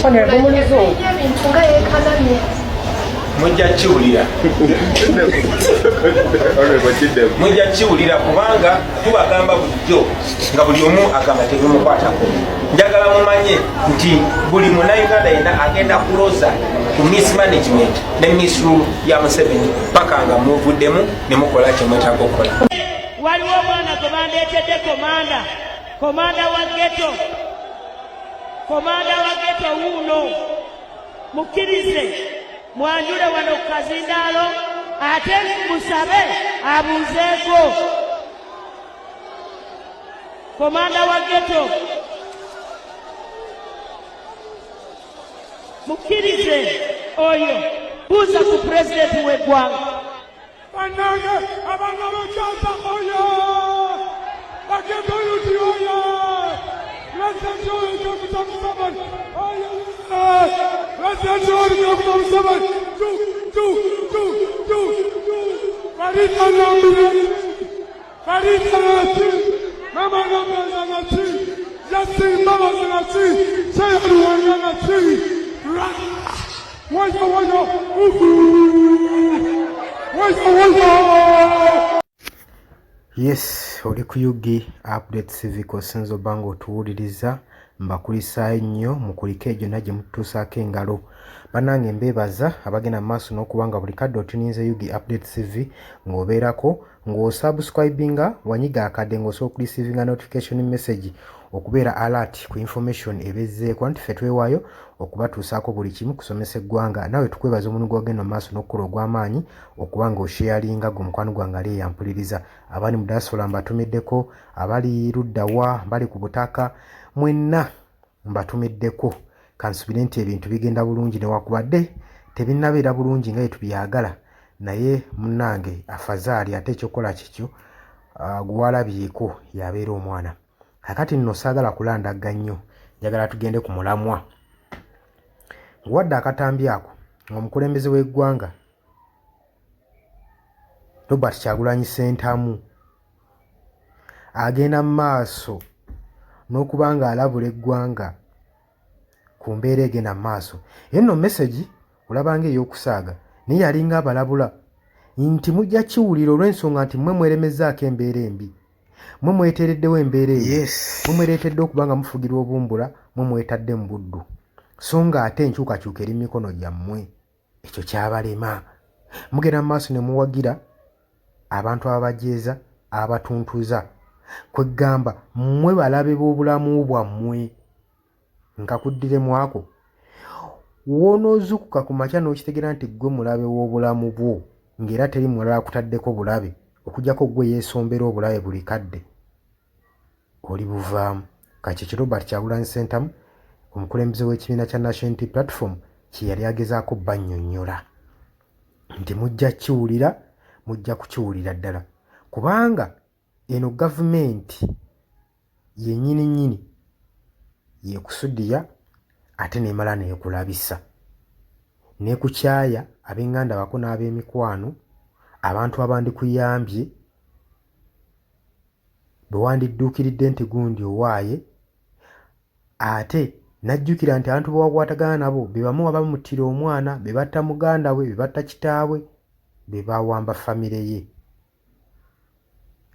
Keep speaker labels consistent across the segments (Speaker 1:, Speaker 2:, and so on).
Speaker 1: Honorable Mulizungu.
Speaker 2: Mujja kiwulira mujja kiwulira kubanga tubagamba bulijjo nga buli omu agamba tebimukwatako. Njagala mumanye nti buli munnayuganda yenna agenda kuloza ku mismanagement ne misru ya Museveni paka nga muvuddemu ne mukola kyemwetaaga okukola.
Speaker 3: Waliwo omwana gwe bandeetedde komanda wa geto wuuno mukkirize mwanjule wano ku kazindaalo ate musabe abuuzeeko. Komanda wa geto mukkirize oyo buuza ku pulezidenti w'eggwanga.
Speaker 4: Bannange abaana b'ekyasa oyo bageto yuti oyo pulezidenti oyo ekyokuta Museveni oyo pulezidenti oyo ekyokuta Museveni balita nambire balita nati mama nambeza nati yasimba bazi nati seyaluwanga nati wayo
Speaker 5: Yes, oli ku Yugi Update TV kosenzo bango otuwuliriza mbakulisaayo nnyo mukulika egyo najje mututuusaako engalo. Bannange mbeebaza abagenda mu maaso n'okubanga buli kadde otuninze Yugi Update TV ng'obeerako ng'osubscribinga wanyiga akadde ng'osobola okurisiivinga notification message okubeera alert ku information ebezzeeko nti ffe twewaayo okubatuusaako buli kimu kusomesa eggwanga. Nawe tukwebaza omuntu gw'ogenda mu maaso n'okukola ogw'amaanyi okuba ng'osharinga gwe mukwano gwange ali eyampuliriza. Abali mu diaspora mbatumiddeko, abali luddawa bali ku butaka mwenna mbatumiddeko. Kansubire nti ebintu bigenda bulungi newakubadde tebinnabeera bulungi nga yetubyagala, naye munnange afazaali ate ekyokola kikyo gwalabyeko yabeera omwana. Kakati nno saagala kulandagga nnyo, njagala tugende ku mulamwa. Wadde akatambi ako omukulembeze w'eggwanga Robert Kyagulanyi Ssentamu agenda mu maaso n'okubanga alabula eggwanga ku mbeera egenda mu maaso. Yenno message olabanga ey'okusaaga naye yalinga abalabula nti mujja kiwulira olw'ensonga nti mmwe mweremezzaako embeera embi, mmwe mweteereddewo embeera eyo, mmwe mwereetedde okuba nga mufugirwa obumbula, mmwe mwetadde mu buddu, so nga ate enkyukakyuka eri mikono gyammwe ekyo kyabalema. Mugenda mu maaso ne muwagira abantu abajeeza abatuntuza kwegamba mmwe balabe b'obulamu bwammwe. Nkakuddiremu ako wonoozukuka ku makya n'okitegeera nti gwe mulabe w'obulamu bwo ng'era teri mulala kutaddeko bulabe okujjako gwe yeesombera obulabe buli kadde, oli buvaamu. Kakiki Robert Kyagulanyi Ssentamu omukulembeze w'ekibiina kya National Unity Platform kye yali agezaako bannyonnyola nti mujja kiwulira, mujja kukiwulira ddala kubanga eno gavumenti yennyini yekusudiya ate nemala nekulabisa nekukyaya ab'enganda bako n'ab'emikwano, abantu abandikuyambye bwe wandidduukiridde nti gundi owaaye, ate najjukira nti abantu bewakwatagana nabo be bamu abamuttira omwana, be batta muganda we, be batta kitaawe, be bawamba famire ye.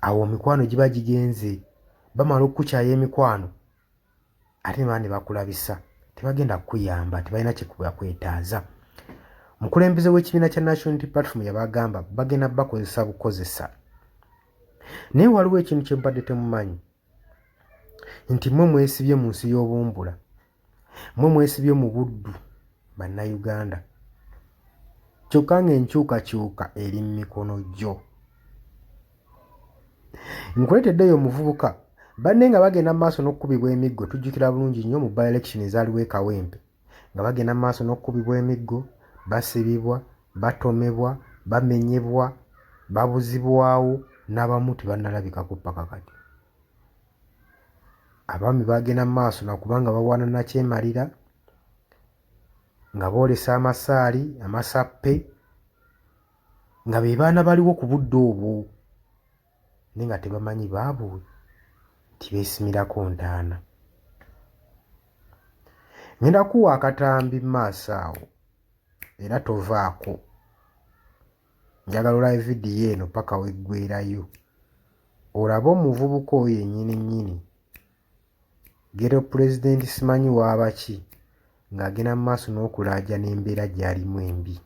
Speaker 5: Awo emikwano giba gigenze, bamala okukukyaya emikwano ate ne bakulabisa, tebagenda kukuyamba, tebalina kyekubakwetaaza. Mukulembeze w'ekibiina kya National Unity Platform yabagamba bagenda bakozesa bukozesa. Naye waliwo ekintu kye mbadde temumanyi nti mmwe mwesibye mu nsi y'obumbula, mmwe mwesibye mu buddu bannayuganda, kyokka ng'enkyukakyuka eri mu mikono gyo. Nkuleeteddeyo omuvubuka banne nga bagenda mu maaso n'okukubibwa emiggo. Tujjukira bulungi nnyo mu by-election ezaaliwo e Kawempe nga bagenda mu maaso n'okukubibwa emiggo, basibibwa, batomebwa, bamenyebwa, babuzibwawo, n'abamu tebannalabikako paka kati. Abaami bagenda mu maaso nakubanga bawaana nakyemalira nga boolesa amasaali, amasappe, nga be baana baliwo ku budde obwo naye nga tebamanyi baabwe nti beesimirako ntaana. ngenda kuwa akatambi maaso awo era tovaako. Njagala olabe vidiyo eno paka weggwerayo olaba omuvubuka oyo yennyini Ghetto President simanyi waabaki ng'agenda mu maaso n'okulaaja n'embeera gy'alimu embi.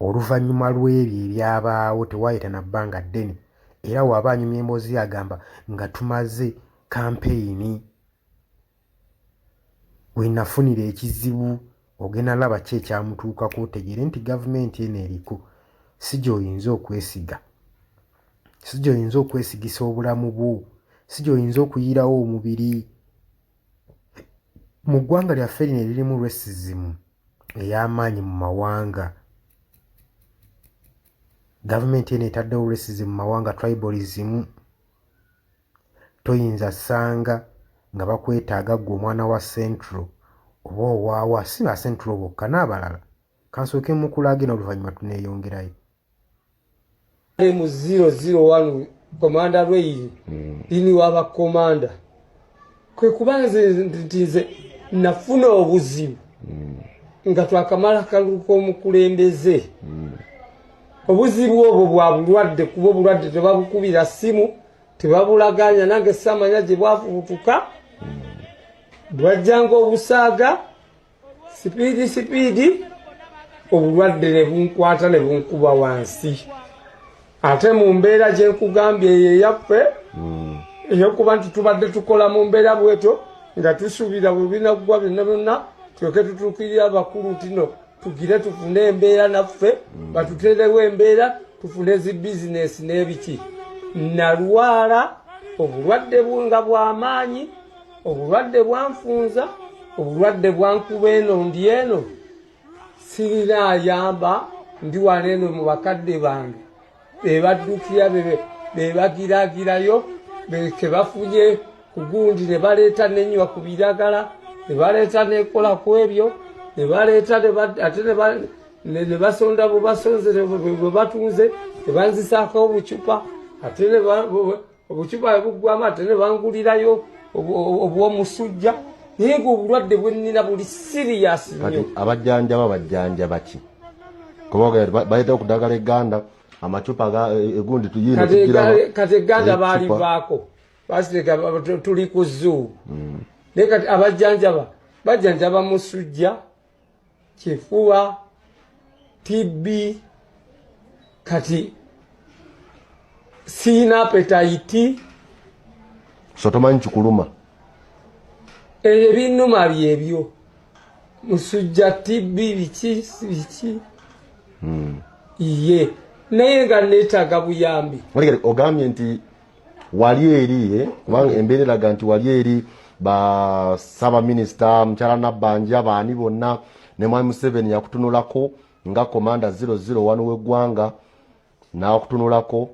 Speaker 5: Oluvannyuma lw'ebyo ebyabaawo tewaayita na bbanga ddene era waaba anyumya emboozi agamba nga tumaze kampeyini. We nafunira ekizibu ogenda laba ki ekyamutuukako otegeere nti gavumenti eno eriko si gy'oyinza okwesiga. Si gy'oyinza okwesigisa obulamu bwo. Si gy'oyinza okuyiirawo omubiri. Mu ggwanga lyaffe lino eririmu racism ey'amaanyi mu mawanga. Gavumenti eno etaddewo racism mu mawanga, tribalism. Toyinza ssanga nga bakwetaaga ggwe omwana wa Central oba owaawa si ba Central bokka n'abalala. Kansooke mukulaage n'oluvannyuma tuneeyongerayo.
Speaker 1: Mu 001 komanda Ray lini waba komanda kwe kubanze ntize nafuna obuzibu nga twakamala kaluko omukulembeze. Obuzibu obwo bwa bulwadde kuba obulwadde tebabukubira simu tebabulaganya nange samanya gye bwafuutuka bwajjanga obusaaga sipiidi obulwadde ne bunkwata ne bunkuba wansi. Ate mu mbeera gye nkugambye eyo eyaffe eyokuba nti tubadde tukola mu mbeera bwetyo nga tusuubira bwe binaggwa byonna byonna tulyoke tutuukirira abakulu tino tugire tufune embeera naffe batuterewo embeera tufune zi bizinesi n'ebiki. Nalwala obulwadde nga bw'amaanyi, obulwadde bwanfunza, obulwadde bwankuba eno ndi eno. Sirina ayamba ndi wano eno mu bakadde bange bebaddukira bebagiragirayo kebafunye ku gundi ne baleeta n'ennywa ku biragala ne baleeta n'ekola ku ebyo ne baleeta ate ne basonda bwe basonze bwe batunze ne banzisaako obucupa ate obucupa buggwamu ate ne bangulirayo obw'omusujja. Naye obulwadde bwe nnina buli siriyasi nnyo.
Speaker 6: Abajjanjaba bajjanjaba ki? Kuba baleeta okudagala egganda amacupa egundi tuyina
Speaker 1: kati egganda baalivaako basireka tuli ku zoo. Naye kati abajjanjaba bajjanjaba musujja, kifuba, TB. Kati siina appetite.
Speaker 6: So tomanyi kikuluma?
Speaker 1: Ebinnuma byebyo musujja, TB, biki. Iye naye nga neetaaga buyambi.
Speaker 6: Ogambye nti wali eri kubanga embeera eraga nti wali eri ba Ssaabaminisita Mukyala Nabbanja baani bonna ne Mwami Museveni yakutunulako nga komanda 001 w'eggwanga n'akutunulako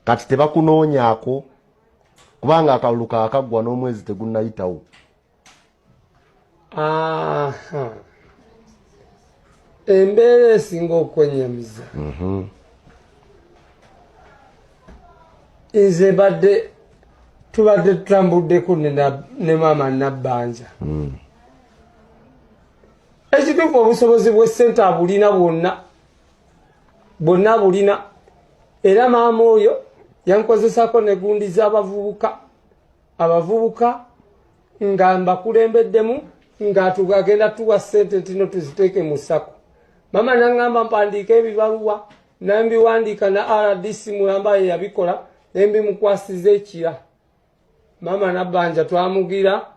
Speaker 6: kati tebakunoonyaako kubanga akalulu kaakaggwa n'omwezi tegunnayitawo.
Speaker 1: Embeera esinga okwenyamiza nze tubadde tutambuddeko ne maama Nabbanja. Ekituufu obusobozi bw'essente abulina bwonna bulina era maama oyo yankozesako ne gundi z'abavubuka nga mbakulembeddemu ng'atugagenda tuwa ssente ntino tuziteeke mu ssako. Maama n'aŋŋamba mpandiika ebibaluwa nambiwandiika na RDC mulamba ye yabikola nembimukwasiza ekira. Maama Nabbanja twamugira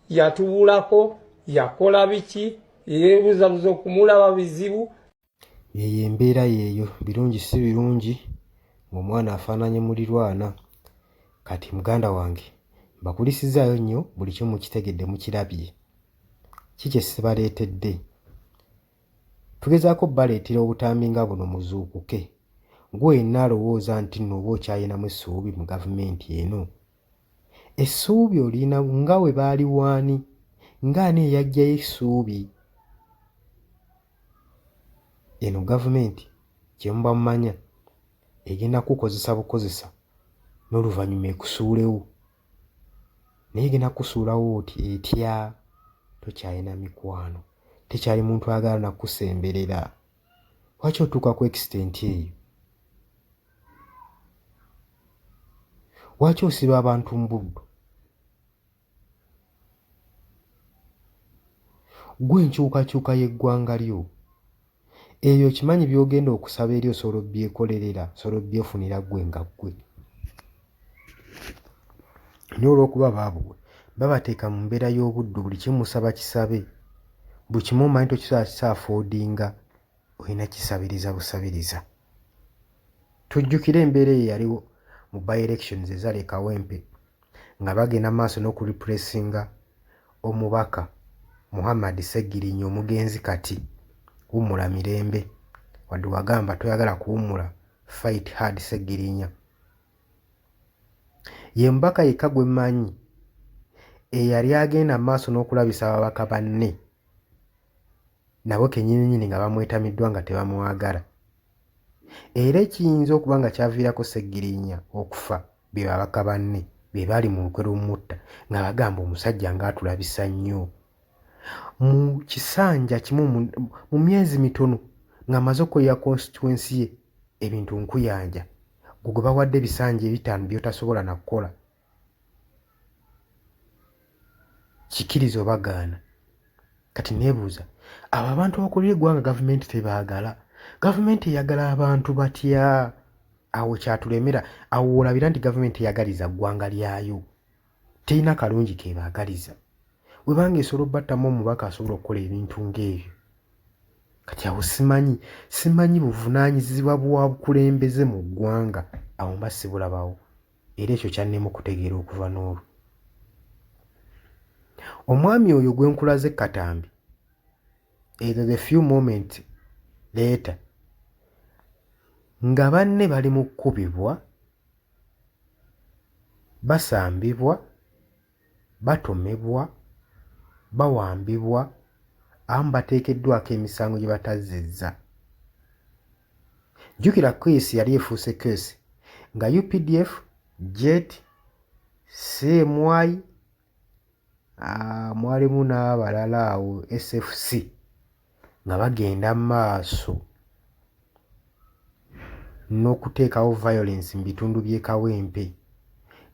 Speaker 1: yatubulako yakola biki yeebuzabuza okumulaba bizibu.
Speaker 5: Yeyo embeera yeeyo birungi si birungi ng'omwana afaananye mulirwana. Kati muganda wange mbakulisizaayo nnyo buli kimu mukitegedde mukirabye. Kiki sibaleetedde? Tugezaako baleetera obutambi nga buno muzuukuke. Gwe yenna alowooza nti nno oba okyayinamu essuubi mu gavumenti eno. Essuubi olina nga we baali waani? Ng'ani eyagjayo essuubi? Eno gavumenti kye muba mumanya egenda kukozesa bukozesa n'oluvannyuma ekusuulewo. Naye egenda kusuulawo etya? tokyalina mikwano, tekyali muntu ayagala nakusemberera. Lwaki otuuka ku extent eyo? Lwaki osiba abantu mbuddu? Gwe enkyukakyuka y'eggwanga lyo eyo kimanyi by'ogenda okusaba eri osobola obyekolerera, osobola obyefunira gwe nga gwe. Naye olw'okuba baabwe babateeka mu mbeera y'obuddu, buli kimusaba kisabe, buli kimu omanyi tokisobola kisaafoodinga, olina kisabiriza busabiriza. Tujjukire embeera eyo yaliwo mu by-elections ezali Kawempe nga bagenda maaso n'okurepressinga omubaka Muhammad Ssegirinnya omugenzi kati Wumula Mirembe, wadde wagamba toyagala kuwumula, fight hard Ssegirinnya. Ye mubaka yekka gwe mmanyi eyali agenda maaso n'okulabisa ababaka banne nabo kennyininyini nga bamwetamiddwa nga tebamwagala. Era ekiyinza okuba nga kyaviirako Ssegirinnya okufa be babaka banne be baali mu lukwe lumutta nga bagamba omusajja ng'atulabisa nnyo. Mu kisanja kimu mu myezi mitono ng'amaze okukolera constituency ye ebintu nkuyanja, gwe bawadde ebisanja ebitaano by'otasobola na kukola. Kikiriza oba gaana? Kati neebuuza, abo abantu abakulira eggwanga gavumenti tebaagala? Gavumenti eyagala abantu batya? Awo kyatulemera, awo olabira nti gavumenti eyagaliza ggwanga lyayo, terina kalungi kebaagaliza. Bwe banga esobola obbattamu omubaka asobola okukola ebintu ng'ebyo. Kati awo simanyi buvunaanyizibwa bwa bukulembeze mu ggwanga, awo mba sibulabawo. Era ekyo kyannema okutegeera okuva n'olwo. Omwami oyo gwe nkulaze Katambi, either the few moments later, nga banne bali mu kkubibwa, basambibwa, batomebwa, bawambibwa, abamu bateekeddwako emisango gye batazzizza. Jjukira keesi yali efuuse keesi nga UPDF, JET, CMY, mwalimu n'abalala awo SFC nga bagenda maaso n'okuteekawo violence mu bitundu by'e Kawempe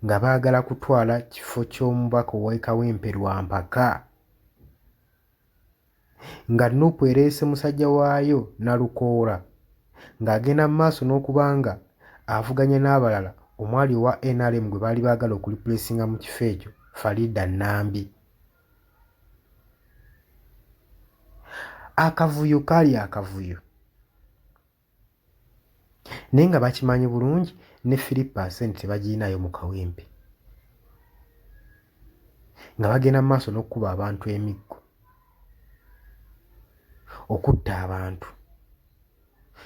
Speaker 5: nga baagala kutwala kifo ky'omubaka ow'e Kawempe Lwampaka, nga Nuupu ereese musajja waayo Nalukoola ng'agenda mu maaso n'okubanga avuganya n'abalala omwali wa NRM gwe baali baagala okulipulesinga mu kifo ekyo, Farida Nambi. Akavuyo kaali akavuyo, naye nga bakimanyi bulungi ne 3% tebagirinayo mu Kawempe, nga bagenda mu maaso n'okukuba abantu emiggo, okutta abantu.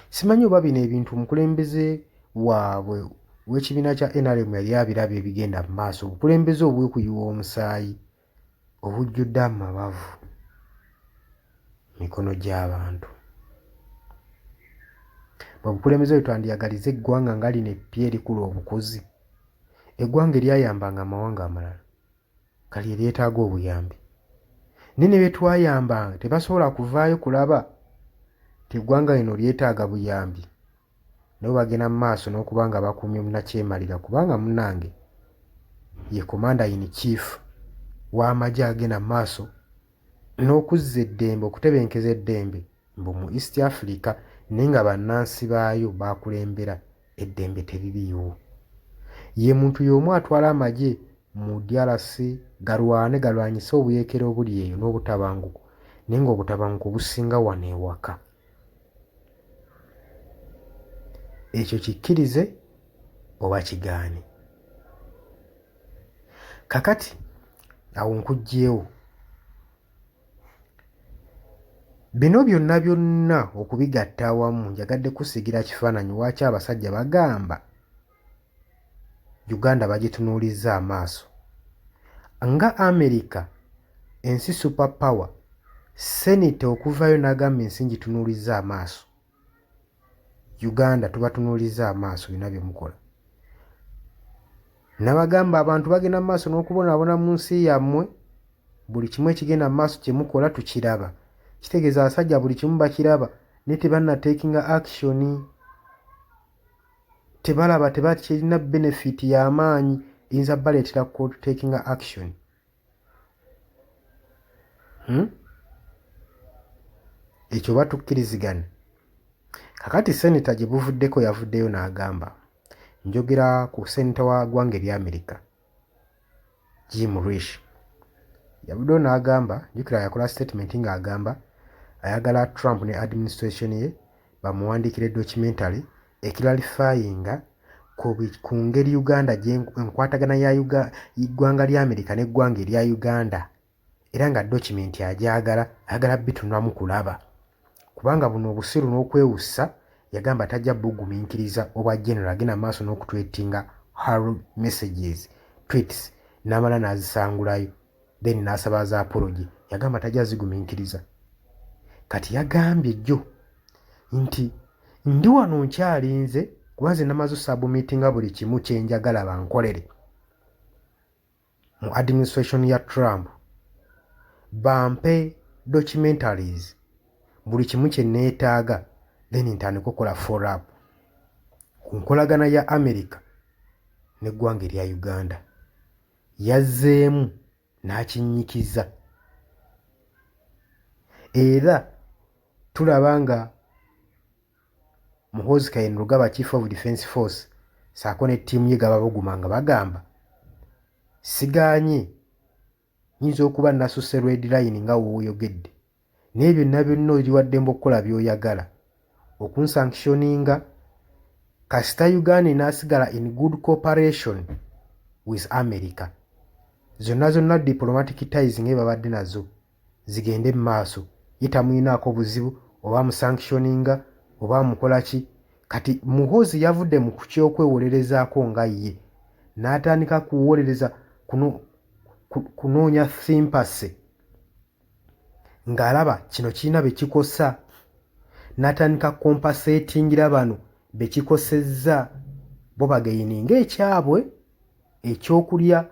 Speaker 5: Simanyi oba bino ebintu omukulembeze waabwe w'ekibiina kya NRM yali abiraba ebigenda mu maaso, obukulembeze obwekuyiwa omusaayi obujjudde amabavu mikono gy'abantu. Obukulembeze bwe twandiyagaliza eggwanga nga lino eppya erikula obukozi, eggwanga eryayambanga amawanga amalala kali eryetaaga obuyambi, naye ne bye twayambanga tebasobola kuvaayo kulaba nti eggwanga lino lyetaaga buyambi, nabo bagenda mu maaso n'okuba nga bakuumye munnakyemalira, kubanga munnange ye commander in chief w'amagye agenda mu maaso n'okuzza eddembe, okutebenkeza eddembe mbu mu East Africa, naye nga bannansi baayo baakulembera eddembe teririiwo. Ye muntu y'omu atwala amagye mu DRC galwanyise obuyeekera obuli eyo n'obutabanguko, naye ng'obutabanguko businga wano ewaka. Ekyo kikkirize oba kigaane. Kakati awo nkugjeewo, bino byonna okubigatta awamu njagadde kusigira kifaananyi waaki abasajja bagamba Uganda bagitunuulizza amaaso nga America, ensi super power, Senate okuvaayo n'agamba ensi ngitunuulizza amaaso, Uganda tubatunuulizza amaaso bina bye mukola. Nabagamba abantu bagenda mu maaso n'okubonaabona mu nsi yammwe buli kimu ekigenda mu maaso kye mukola tukiraba. Kitegeeza abasajja buli kimu bakiraba naye tebanna taking action. Tebalaba tebakirina benefit y'amaanyi eyinza baleetera ku taking action. Ekyo batukkirizigana. Kakati seneta gye buvuddeko yavuddeyo n'agamba, njogera ku seneta wa ggwanga erya Amerika Jim Risch. Yavuddeyo n'agamba, jjukira yakola statement ng'agamba ayagala Trump ne administration ye bamuwandiikire documentary ekiralifayinga ku ngeri Uganda enkwatagana ya ggwanga lya Amerika n'eggwanga erya Uganda, era nga document ayagala bitunulamu kulaba. Kubanga buno obusiru n'okwewussa yagamba tajja bugumiikiriza obwa general agenda maaso n'okutwetinga hard messages, tweets, n'amala n'azisangulayo, then n'asaba za apology. Yagamba tajja zigumiikiriza. Kati yagambye jjo nti ndi wano nkyalinze kuba nze namaze submittinga buli kimu kye njagala bankolere mu administration ya Trump, bampe documentaries buli kimu kye neetaaga, then ntandika okukola follow up ku nkolagana ya Amerika n'eggwanga erya Uganda. Yazzeemu n'akinyikiza. Era tulaba nga Muhoozi Kainerugaba Chief of Defence Force saako ne ttiimu ye gaba buguma nga bagamba siganye nyinza okuba nasusse red line nga wooyogedde naye byonna oliwaddemba okukola by'oyagala okunsanctioninga kasita Uganda n'asigala in good cooperation with America. Zonna diplomatic ties nga babadde nazo zigende mu maaso, yetamuyinaako buzibu oba musanctioninga oba mukola ki. Kati Muhoozi yavudde mu kyokwewolerezaako nga ye n'atandika kuwolereza kunoonya sympathy ng'alaba kino kirina be kikosa, n'atandika compensatingira bano be kikosezza bo bagayininga ekyabwe ekyokulya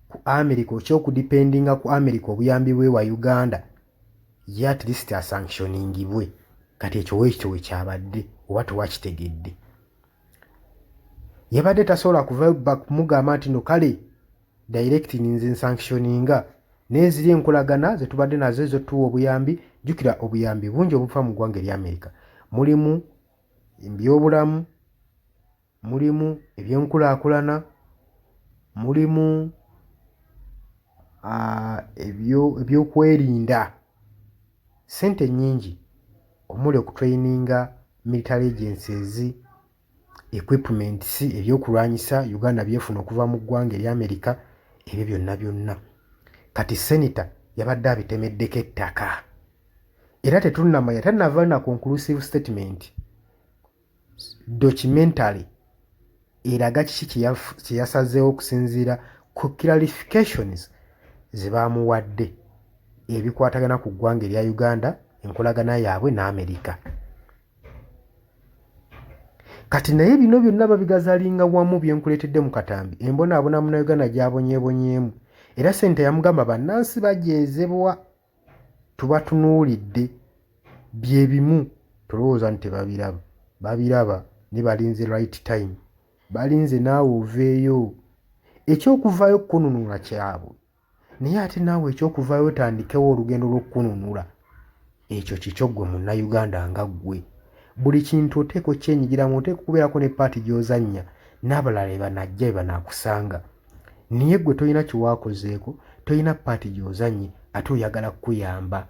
Speaker 5: ku America, ekyokudipendinga ku America obuyambi bwe wa Uganda, ye at least asanctioningibwe. Kati ekyo weekyo wekyabadde oba tewakitegedde. Yabadde tasobola kuva kumugamba nti no kale directing nze sanctioninga n'eziri enkolagana ze tubadde nazo ezo tuwa obuyambi. Jjukira obuyambi bungi obuva mu ggwanga erya Amerika, mulimu ebyobulamu, mulimu ebyenkulaakulana, mulimu ebyokwerinda, sente nnyingi omuli okutraininga military agencies, equipments, ebyokulwanyisa Uganda byefuna okuva mu ggwanga erya Amerika, ebyo byonna. Kati seneta yabadde abitemeddeko ettaka era tetunnamanya, tannava na conclusive statement documentary eraga kiki kye yasazeewo okusinziira ku clarifications ze baamuwadde ebikwatagana ku ggwanga erya Uganda, enkolagana yaabwe n'Amerika. Kati naye bino byonna babigazaalinga wamu byenkuleetedde mu katambi, embonaabona Munnayuganda gy'abonyeebonyeemu. Era sente yamugamba bannansi bajeezebwa, tubatunuulidde bye bimu, tulowooza nti babiraba ne balinze right time, balinze naawe oveeyo. Ekyokuvaayo kukununula kyabwe, naye ate naawe ekyokuvaayo otandikewo olugendo lw'okukununula, ekyo kikyo ggwe Munnayuganda nga ggwe. Buli kintu oteeka okyenyigiramu, oteeka okubeerako ne paati gy'ozannya n'abalala banajja banaakusanga. Naye ggwe tolina kiwaakozeeko, tolina paati gy'ozannye, ate oyagala kukuyamba.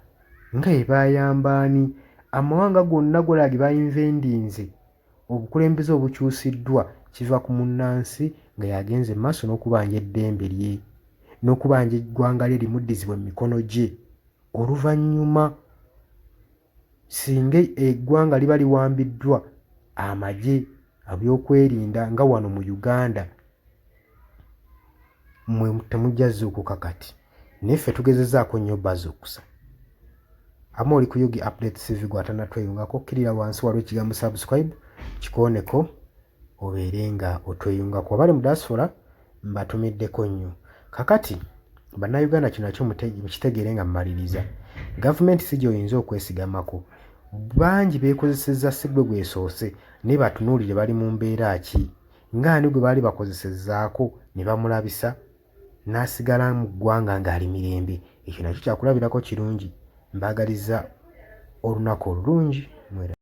Speaker 5: Nga ebayambaani amawanga gonna golagi bayinvendinze, obukulembeze obukyusiddwa kiva ku munnansi nga yagenze maaso n'okubanja eddembe lye n'okubanja eggwanga lye limuddizibwa mu mikono gye. Oluvannyuma singa eggwanga liba liwambiddwa amagye abyokwerinda nga wano mu Uganda, mwe temujja zuukuka kati. Neffe tugezezaako nnyo bazuukusa. Ama oli ku Yugi Updates TV gw'atanatweyungako, kkirira wansi waliwo ekigambo subscribe, kikooneko obeere nga otweyungako. Abali mu diaspora mbatumiddeko nnyo. Kakati bannayuganda kino nakyo mukitegeere nga mmaliriza gavumenti si gy'oyinza okwesigamako bangi beekozesezza sigwe gwesoose naye batunuulire bali mu mbeera ki ng'ani gwe baali bakozesezzaako ne bamulabisa n'asigala mu ggwanga ng'ali mirembe ekyo nakyo kyakulabirako kirungi mbaagaliza olunaku olulungi.